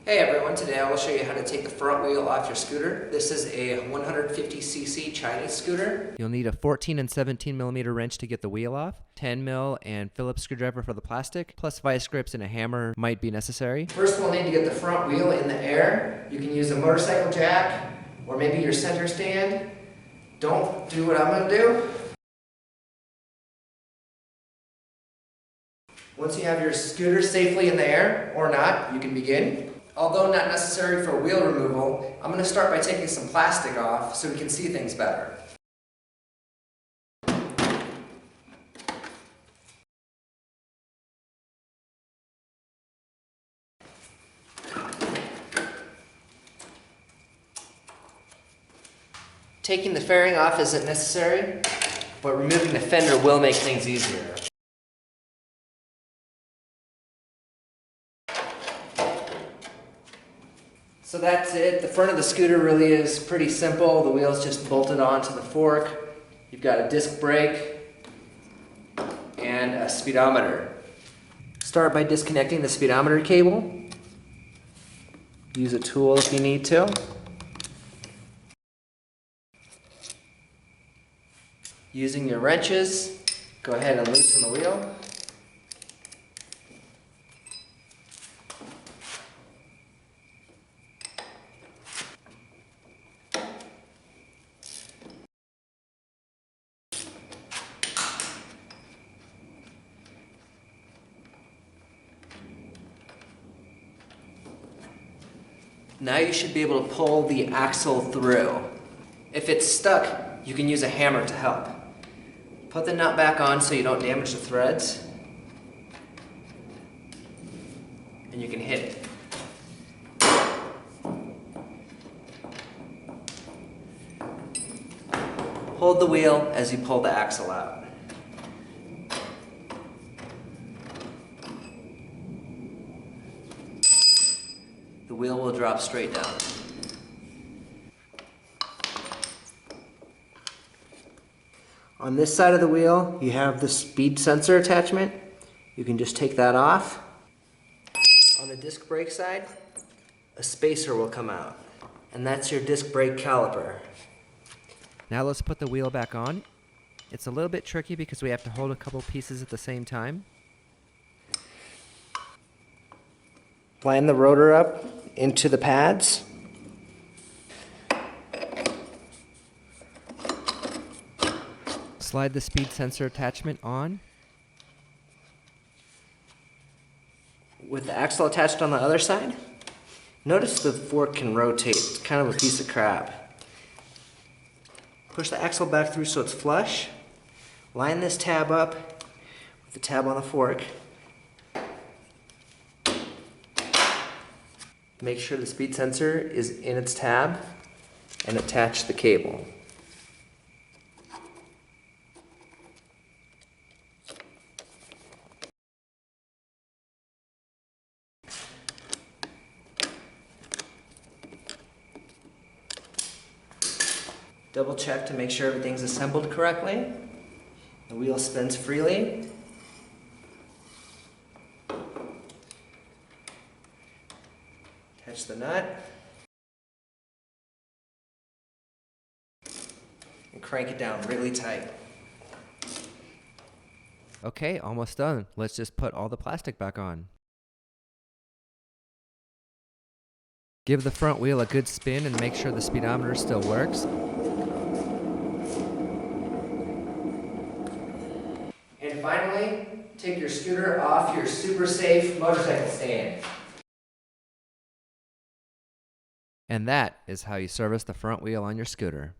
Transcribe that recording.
Hey everyone, today I will show you how to take the front wheel off your scooter. This is a 150cc Chinese scooter. You'll need a 14 and 17 millimeter wrench to get the wheel off, 10 mil and Phillips screwdriver for the plastic, plus vice grips and a hammer might be necessary. First we'll need to get the front wheel in the air. You can use a motorcycle jack or maybe your center stand. Don't do what I'm going to do. Once you have your scooter safely in the air, or not, you can begin. Although not necessary for wheel removal, I'm going to start by taking some plastic off so we can see things better. Taking the fairing off isn't necessary, but removing the fender will make things easier. So that's it. The front of the scooter really is pretty simple. The wheel's just bolted onto the fork. You've got a disc brake and a speedometer. Start by disconnecting the speedometer cable. Use a tool if you need to. Using your wrenches, go ahead and loosen the wheel. Now you should be able to pull the axle through. If it's stuck, you can use a hammer to help. Put the nut back on so you don't damage the threads. And you can hit it. Hold the wheel as you pull the axle out. The wheel will drop straight down. On this side of the wheel, you have the speed sensor attachment. You can just take that off. On the disc brake side, a spacer will come out, and that's your disc brake caliper. Now let's put the wheel back on. It's a little bit tricky because we have to hold a couple pieces at the same time. Line the rotor up into the pads. Slide the speed sensor attachment on. With the axle attached on the other side, notice the fork can rotate. It's kind of a piece of crap. Push the axle back through so it's flush. Line this tab up with the tab on the fork. Make sure the speed sensor is in its tab and attach the cable. Double check to make sure everything's assembled correctly. The wheel spins freely. Attach the nut. And crank it down really tight. Okay, almost done. Let's just put all the plastic back on. Give the front wheel a good spin and make sure the speedometer still works. And finally, take your scooter off your super safe motorcycle stand. And that is how you service the front wheel on your scooter.